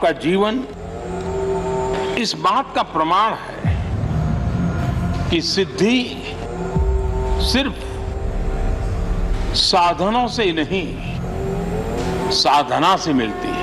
आपका जीवन इस बात का प्रमाण है कि सिद्धि सिर्फ साधनों से नहीं, साधना से मिलती है।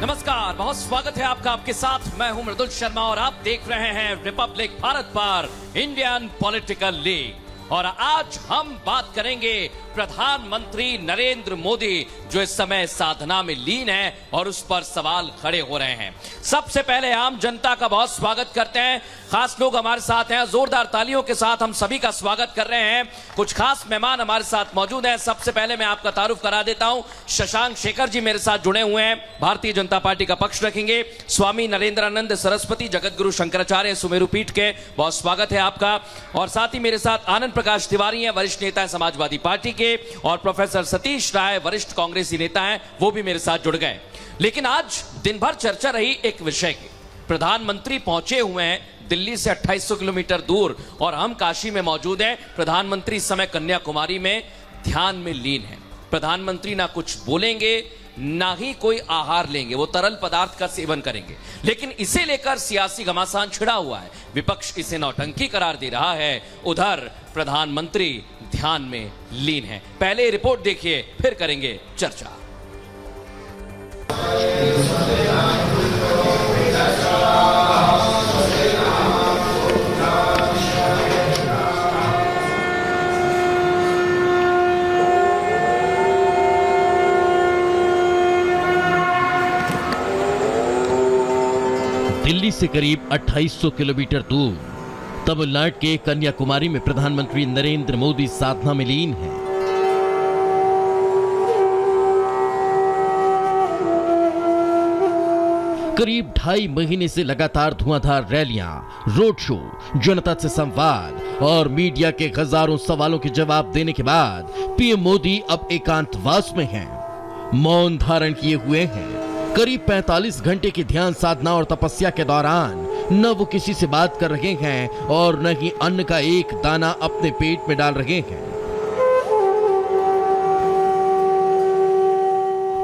नमस्कार, बहुत स्वागत है आपका। आपके साथ मैं हूं मृदुल शर्मा और आप देख रहे हैं रिपब्लिक भारत पर इंडियन पॉलिटिकल लीग। और आज हम बात करेंगे प्रधानमंत्री नरेंद्र मोदी, जो इस समय साधना में लीन है और उस पर सवाल खड़े हो रहे हैं। सबसे पहले आम जनता का बहुत स्वागत करते हैं। खास लोग हमारे साथ हैं, जोरदार तालियों के साथ हम सभी का स्वागत कर रहे हैं। कुछ खास मेहमान हमारे साथ मौजूद हैं। सबसे पहले मैं आपका तारुफ करा देता हूं। शशांक शेखर जी मेरे साथ जुड़े हुए हैं, भारतीय जनता पार्टी का पक्ष रखेंगे। स्वामी नरेंद्रानंद सरस्वती जगतगुरु शंकराचार्य सुमेरु पीठ के, बहुत स्वागत है आपका। और साथ ही मेरे साथ आनंद प्रकाश तिवारी हैं, वरिष्ठ नेता है समाजवादी पार्टी के, और प्रोफेसर सतीश राय वरिष्ठ कांग्रेसी नेता हैं, वो भी मेरे साथ जुड़ गए। लेकिन आज दिन भर चर्चा रही एक विषय की। प्रधानमंत्री पहुंचे हुए हैं दिल्ली से 2800 किलोमीटर दूर और हम काशी में मौजूद हैं। प्रधानमंत्री इस समय कन्याकुमारी में ध्यान में लीन है। प्रधानमंत्री ना कुछ बोलेंगे ना ही कोई आहार लेंगे, वो तरल पदार्थ का सेवन करेंगे। लेकिन इसे लेकर सियासी घमासान छिड़ा हुआ है। विपक्ष इसे नौटंकी करार दे रहा है, उधर प्रधानमंत्री ध्यान में लीन है। पहले रिपोर्ट देखिए, फिर करेंगे चर्चा। दिल्ली से करीब 2800 किलोमीटर दूर तमिलनाडु के कन्याकुमारी में प्रधानमंत्री नरेंद्र मोदी साधना में लीन हैं। करीब 2.5 महीने से लगातार धुआंधार रैलियां, रोड शो, जनता से संवाद और मीडिया के हजारों सवालों के जवाब देने के बाद पीएम मोदी अब एकांतवास में हैं, मौन धारण किए हुए हैं। करीब 45 घंटे की ध्यान साधना और तपस्या के दौरान न वो किसी से बात कर रहे हैं और न ही अन्न का एक दाना अपने पेट में डाल रहे हैं।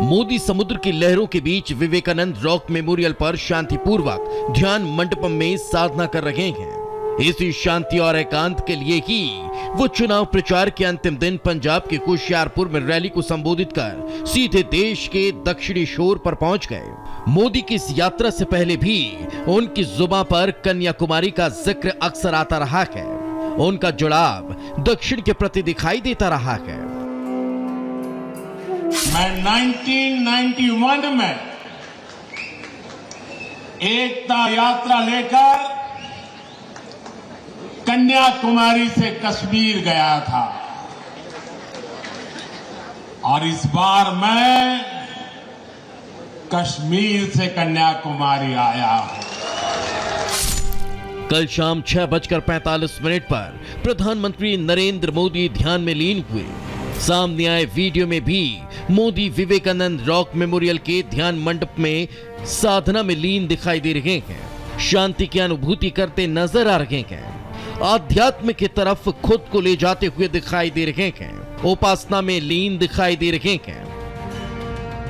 मोदी समुद्र की लहरों के बीच विवेकानंद रॉक मेमोरियल पर शांतिपूर्वक ध्यान मंडपम में साधना कर रहे हैं। इसी शांति और एकांत के लिए ही वो चुनाव प्रचार के अंतिम दिन पंजाब के होशियारपुर में रैली को संबोधित कर सीधे देश के दक्षिणी शोर पर पहुंच गए। मोदी की इस यात्रा से पहले भी उनकी जुबान पर कन्याकुमारी का जिक्र अक्सर आता रहा है। उनका जुड़ाव दक्षिण के प्रति दिखाई देता रहा है। मैं 1991 में एकता यात्रा लेकर कन्याकुमारी से कश्मीर गया था और इस बार मैं कश्मीर से कन्याकुमारी आया हूं। कल शाम 6:45 पर प्रधानमंत्री नरेंद्र मोदी ध्यान में लीन हुए। सामने आए वीडियो में भी मोदी विवेकानंद रॉक मेमोरियल के ध्यान मंडप में साधना में लीन दिखाई दे रहे हैं। शांति की अनुभूति करते नजर आ रहे हैं। आध्यात्म की तरफ खुद को ले जाते हुए दिखाई दे रहे हैं। उपासना में लीन दिखाई दे रहे हैं।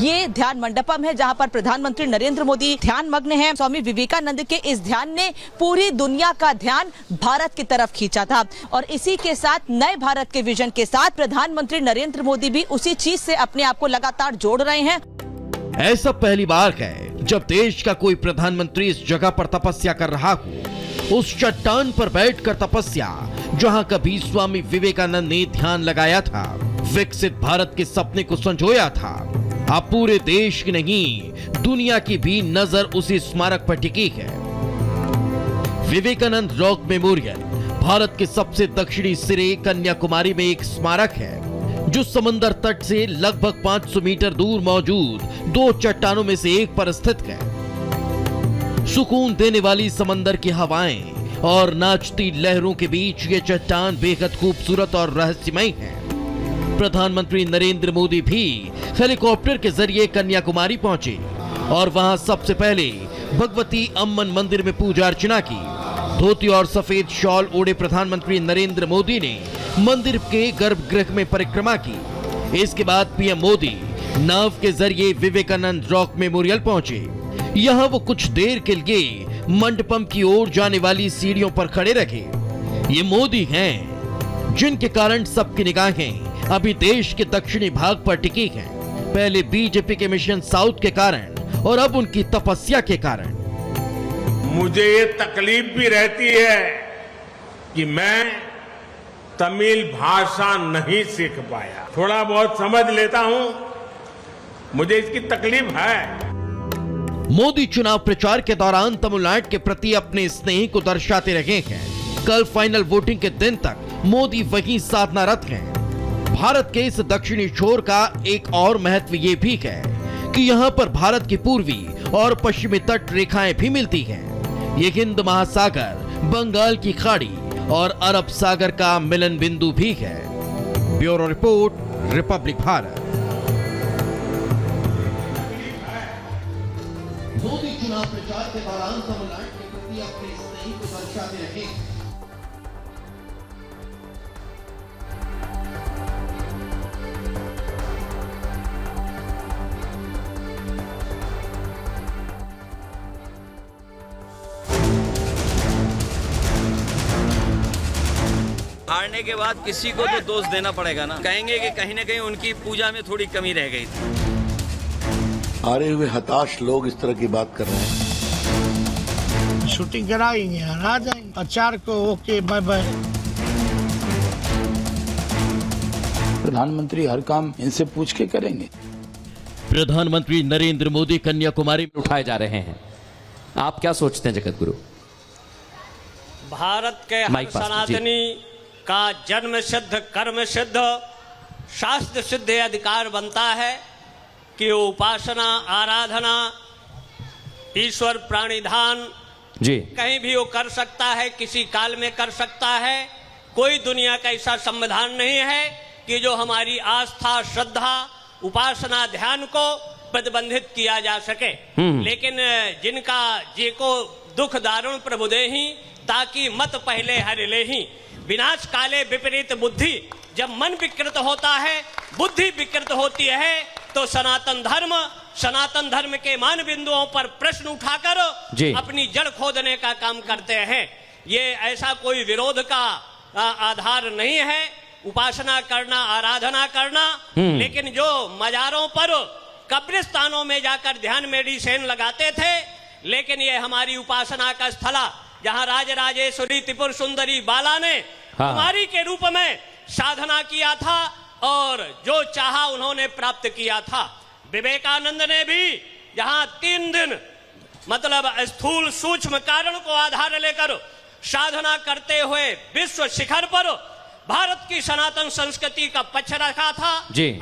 ये ध्यान मंडपम है जहां पर प्रधानमंत्री नरेंद्र मोदी ध्यान मग्न हैं। स्वामी विवेकानंद के इस ध्यान ने पूरी दुनिया का ध्यान भारत की तरफ खींचा था और इसी के साथ नए भारत के विजन के साथ प्रधानमंत्री नरेंद्र मोदी भी उसी चीज से अपने आप को लगातार जोड़ रहे हैं। ऐसा पहली बार है जब देश का कोई प्रधानमंत्री इस जगह पर तपस्या कर रहा हो, उस चट्टान पर बैठकर तपस्या जहां कभी स्वामी विवेकानंद ने ध्यान लगाया था, विकसित भारत के सपने को संजोया था। अब पूरे देश की नहीं दुनिया की भी नजर उसी स्मारक पर टिकी है। विवेकानंद रॉक मेमोरियल भारत के सबसे दक्षिणी सिरे कन्याकुमारी में एक स्मारक है जो समंदर तट से लगभग 500 मीटर दूर मौजूद 2 चट्टानों में से एक पर स्थित है। सुकून देने वाली समंदर की हवाएं और नाचती लहरों के बीच ये चट्टान बेहद खूबसूरत और रहस्यमय है। प्रधानमंत्री नरेंद्र मोदी भी हेलीकॉप्टर के जरिए कन्याकुमारी पहुंचे और वहां सबसे पहले भगवती अम्मन मंदिर में पूजा अर्चना की। धोती और सफेद शॉल ओढ़े प्रधानमंत्री नरेंद्र मोदी ने मंदिर के गर्भगृह में परिक्रमा की। इसके बाद पीएम मोदी नाव के जरिए विवेकानंद रॉक मेमोरियल पहुंचे। यहां वो कुछ देर के लिए मंडपम की ओर जाने वाली सीढ़ियों पर खड़े रहे। ये मोदी हैं जिनके कारण सबकी निगाहें अभी देश के दक्षिणी भाग पर टिकी हैं। पहले बीजेपी के मिशन साउथ के कारण और अब उनकी तपस्या के कारण। मुझे ये तकलीफ भी रहती है कि मैं तमिल भाषा नहीं सीख पाया। थोड़ा बहुत समझ लेता हूं, मुझे इसकी तकलीफ है। मोदी चुनाव प्रचार के दौरान तमिलनाडु के प्रति अपने स्नेह को दर्शाते रहे हैं। कल फाइनल वोटिंग के दिन तक मोदी वहीं साधनारत हैं। भारत के इस दक्षिणी छोर का एक और महत्व ये भी है कि यहाँ पर भारत की पूर्वी और पश्चिमी तट रेखाएं भी मिलती हैं। ये हिंद महासागर, बंगाल की खाड़ी और अरब सागर का मिलन बिंदु भी है। Bureau report, Republic Bharat. Modi चुनाव प्रचार के दौरान तमिलनाडु के प्रति अपने स्नेह को दर्शाते रहे। हारने के बाद किसी को तो दोष देना पड़ेगा ना। कहेंगे कि कहीं ना कहीं उनकी पूजा में थोड़ी कमी रह गई थी। हारे हुए हताश लोग इस तरह की बात कर रहे हैं। शूटिंग कराएंगे, आ जाएंगे। प्रचार को ओके, बाय बाय। प्रधानमंत्री हर काम इनसे पूछ के करेंगे। प्रधानमंत्री नरेंद्र मोदी कन्याकुमारी में उठाए जा रहे हैं। आप क्या सोचते हैं जगत गुरु? भारत के हर सनातनी का जन्म सिद्ध, कर्म सिद्ध, शास्त्र सिद्ध अधिकार बनता है कि वो उपासना, आराधना, ईश्वर प्राणिधान जी कहीं भी वो कर सकता है, किसी काल में कर सकता है। कोई दुनिया का ऐसा संविधान नहीं है कि जो हमारी आस्था, श्रद्धा, उपासना, ध्यान को प्रतिबंधित किया जा सके। लेकिन जिनका जे को दुख दारुण प्रभु देहि, ताकि मत पहले हर लेहि। विनाश काले विपरीत बुद्धि। जब मन विकृत होता है, बुद्धि विकृत होती है, तो सनातन धर्म के मान बिंदुओं पर प्रश्न उठाकर अपनी जड़ खोदने का काम करते हैं। ये ऐसा कोई विरोध का आधार नहीं है, उपासना करना, आराधना करना। लेकिन जो मजारों पर, कब्रिस्तानों में जाकर ध्यान मेडिसिन लगाते थे, लेकिन ये हमारी उपासना का स्थला, जहां राजराजेश्वरी त्रिपुर सुंदरी बाला ने कुमारी के रूप में साधना किया था और जो चाहा उन्होंने प्राप्त किया था। विवेकानंद ने भी जहां 3 दिन मतलब स्थूल सूक्ष्म कारण को आधार लेकर साधना करते हुए विश्व शिखर पर भारत की सनातन संस्कृति का पक्ष रखा था,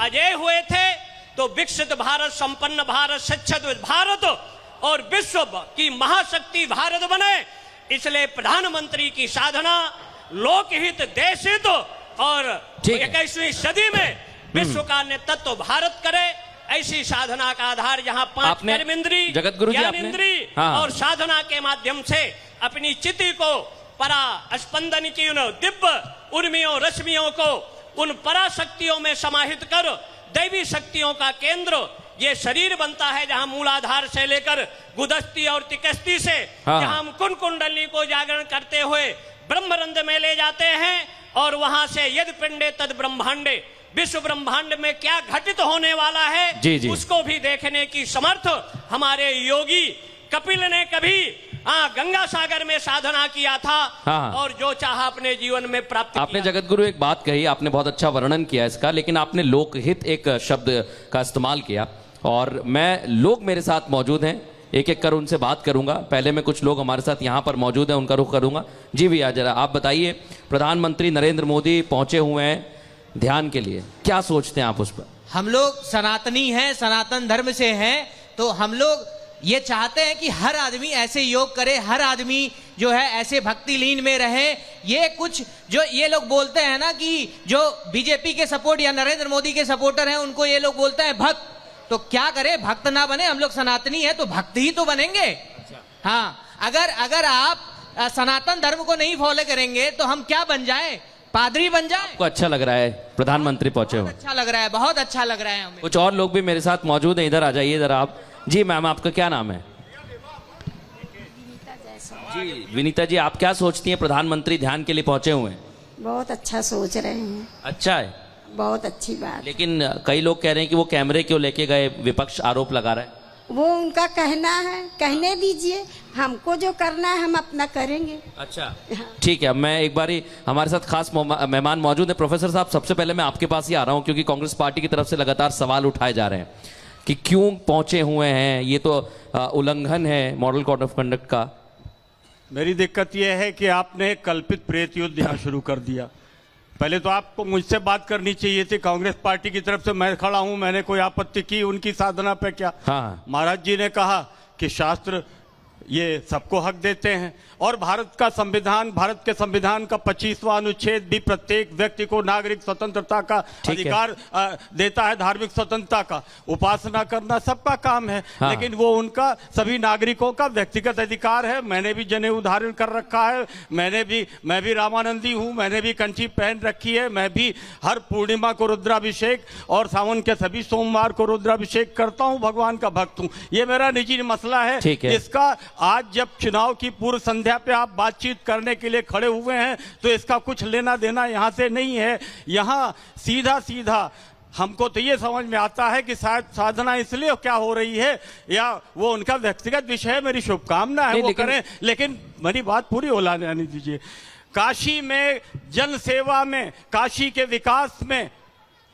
अजय हुए थे, तो विकसित भारत, संपन्न भारत, शिक्षित भारत और विश्व की महाशक्ति भारत बने। इसलिए प्रधानमंत्री की साधना लोकहित, देशहित और 21वीं सदी में विश्व का नेतृत्व भारत करे, ऐसी साधना का आधार जहां 5 कर्मेंद्री, ज्ञानेंद्री और साधना के माध्यम से अपनी चिति को परा स्पंदन की उन दिव्य उर्मियों, रश्मियों को उन पराशक्तियों में समाहित कर दैवी शक्तियों का केंद्र ये शरीर बनता है, जहां मूलाधार से लेकर गुदस्ती और तिकस्ती से जहां हम कुंड कुंडली को जागरण करते हुए ब्रह्मरंध्र में ले जाते हैं और वहां से यद पिंडे तद ब्रह्मांडे, विश्व ब्रह्मांड में क्या घटित होने वाला है उसको भी देखने की समर्थ हमारे योगी कपिल ने कभी गंगा सागर में साधना किया था और जो चाहा अपने जीवन में प्राप्त आपने जगत गुरु एक बात कही, आपने बहुत अच्छा वर्णन किया इसका, लेकिन आपने लोकहित एक शब्द का इस्तेमाल किया और लोग मेरे साथ मौजूद हैं, एक एक कर उनसे बात करूंगा। पहले मैं कुछ लोग हमारे साथ यहाँ पर मौजूद हैं, उनका रुख करूंगा। जी भैया, जरा आप बताइए, प्रधानमंत्री नरेंद्र मोदी पहुंचे हुए हैं ध्यान के लिए, क्या सोचते हैं आप उस पर? हम लोग सनातनी हैं, सनातन धर्म से हैं, तो हम लोग ये चाहते हैं कि हर आदमी ऐसे योग करे, हर आदमी जो है ऐसे भक्ति लीन में रहे। ये कुछ जो ये लोग बोलते हैं ना कि जो बीजेपी के सपोर्ट या नरेंद्र मोदी के सपोर्टर हैं उनको ये लोग बोलते हैं भक्त, तो क्या करें, भक्त ना बने? हम लोग सनातनी हैं तो भक्त ही तो बनेंगे। हाँ, अगर आप सनातन धर्म को नहीं फॉलो करेंगे तो हम क्या बन जाएं? पादरी बन जाएं? आपको अच्छा लग रहा है प्रधानमंत्री पहुंचे हो? अच्छा लग रहा है, बहुत अच्छा लग रहा है हमें। कुछ और लोग भी मेरे साथ मौजूद हैं, इधर आ जाइए जरा आप। जी मैम, आपका क्या नाम है? जी विनीता जी, आप क्या सोचती हैं, प्रधानमंत्री ध्यान के लिए पहुंचे हुए हैं? बहुत अच्छा सोच रहे हैं, अच्छा है, बहुत अच्छी बात। लेकिन कई लोग कह रहे हैं कि वो कैमरे क्यों लेके गए, विपक्ष आरोप लगा रहा है। वो उनका कहना है, कहने दीजिए, हमको जो करना है हम अपना करेंगे। अच्छा ठीक है, मैं एक बारी, हमारे साथ खास मेहमान मौजूद है। प्रोफेसर साहब, सबसे पहले मैं आपके पास ही आ रहा हूं क्योंकि कांग्रेस पार्टी की तरफ से लगातार सवाल उठाए जा रहे हैं कि क्यों पहुंचे हुए हैं, ये तो उल्लंघन है मॉडल कोड ऑफ कंडक्ट का। मेरी दिक्कत यह है कि आपने कल्पित प्रेत युद्ध यहाँ शुरू कर दिया। पहले तो आपको मुझसे बात करनी चाहिए थी, कांग्रेस पार्टी की तरफ से मैं खड़ा हूं, मैंने कोई आपत्ति की उनकी साधना पे क्या? हाँ। महाराज जी ने कहा कि शास्त्र ये सबको हक देते हैं और भारत का संविधान, भारत के संविधान का 25वां अनुच्छेद भी प्रत्येक व्यक्ति को नागरिक स्वतंत्रता का अधिकार देता है, धार्मिक स्वतंत्रता का। उपासना करना सबका काम है, हाँ। लेकिन वो उनका सभी नागरिकों का व्यक्तिगत अधिकार है। मैंने भी जनेऊ धारण कर रखा है, मैं भी रामानंदी हूं, मैंने भी कंठी पहन रखी है, मैं भी हर पूर्णिमा को रुद्राभिषेक और सावन के सभी सोमवार को रुद्राभिषेक करता हूं, भगवान का भक्त हूं। ये मेरा निजी मसला है। इसका आज जब चुनाव की पूर्व संध्या पे आप बातचीत करने के लिए खड़े हुए हैं तो इसका कुछ लेना देना यहां से नहीं है। यहां सीधा सीधा हमको तो ये समझ में आता है कि शायद साधना इसलिए क्या हो रही है या वो उनका व्यक्तिगत विषय है। मेरी शुभकामना है वो करें, लेकिन मेरी बात पूरी होला जाने दीजिए। काशी में जन सेवा में, काशी के विकास में,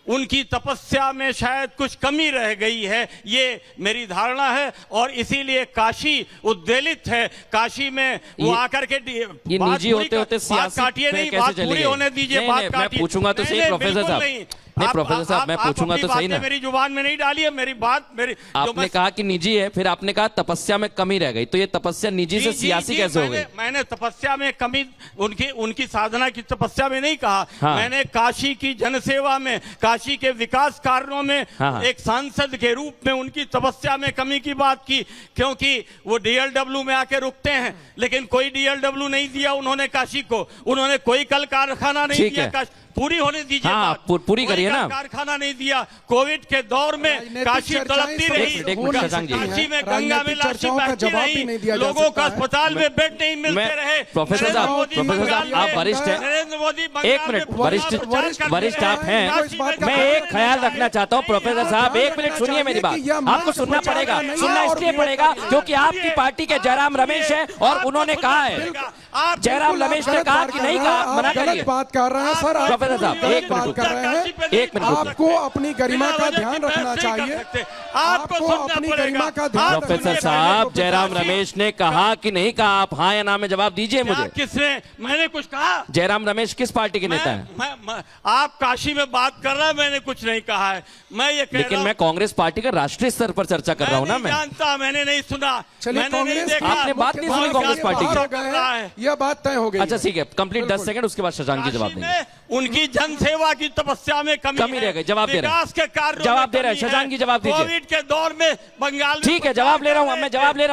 उनकी तपस्या में शायद कुछ कमी रह गई है, ये मेरी धारणा है और इसीलिए काशी उद्वेलित है। काशी में वो आकर के ये निजी होते होते सियासी काटिए नहीं, बात पूरी होने दीजिए। बात मैं पूछूंगा तो सही प्रोफेसर साहब, नहीं प्रोफेसर साहब मैं पूछूंगा तो सही ना। मेरी जुबान में नहीं डाली है, मेरी बात आपने कहा कि निजी है, फिर आपने कहा तपस्या में कमी रह गई, तो ये तपस्या निजी से सियासी कैसे हो गई? मैंने तपस्या में कमी उनकी साधना की तपस्या में नहीं कहा। मैंने काशी की जनसेवा में, काशी के विकास कार्यों में एक सांसद के रूप में उनकी तपस्या में कमी की बात की, क्योंकि वो डीएलडब्ल्यू में आके रुकते हैं, लेकिन कोई डीएलडब्ल्यू नहीं दिया उन्होंने काशी को, उन्होंने कोई कल कारखाना नहीं दिया। पूरी होने दीजिए, पूरी करिए ना। कारखाना नहीं दिया। कोविड के दौर में काशी तड़पती रही, काशी में गंगा में लाशी बहती रही, लोगों को अस्पताल में बेड नहीं मिलते रहे। प्रोफेसर साहब आप वरिष्ठ हैं, नरेंद्र मोदी एक मिनट, वरिष्ठ आप हैं, मैं एक ख्याल रखना चाहता हूँ। प्रोफेसर साहब एक मिनट सुनिए मेरी बात, आपको सुनना पड़ेगा, सुनना इसलिए पड़ेगा क्योंकि आपकी पार्टी के जयराम रमेश है और उन्होंने कहा है, जयराम रमेश ने कहा कि नहीं कहा, मना करिए। बात कर रहे हैं सर, प्रोफेसर साहब एक मिनट, आपको अपनी गरिमा का ध्यान रखना चाहिए, आपको अपनी गरिमा का ध्यान। प्रोफेसर साहब जयराम रमेश ने कहा कि नहीं कहा, आप हाँ या ना में जवाब दीजिए मुझे। किसने? मैंने कुछ कहा? जयराम रमेश किस पार्टी के नेता हैं? आप काशी में बात कर रहे हैं, मैंने कुछ नहीं कहा है। मैं ये लेकिन मैं कांग्रेस पार्टी का राष्ट्रीय स्तर पर चर्चा कर रहा हूँ ना। मैं जानता, मैंने नहीं सुना, मैंने नहीं देखा। आपने बात नहीं सुनी कांग्रेस पार्टी की, यह बात तय हो गई। अच्छा ठीक है, कंप्लीट 10 सेकंड, उसके बाद शशांक जी जवाब देंगे। उनकी जनसेवा की तपस्या में कमी रह गई, जवाब दे रहे हैं, विकास के कार्यों जवाब दे रहे हैं। शशांक जी जवाब दीजिए। कोविड के दौर में बंगाल, ठीक है जवाब ले रहा हूँ, मैं जवाब ले रहा हूँ।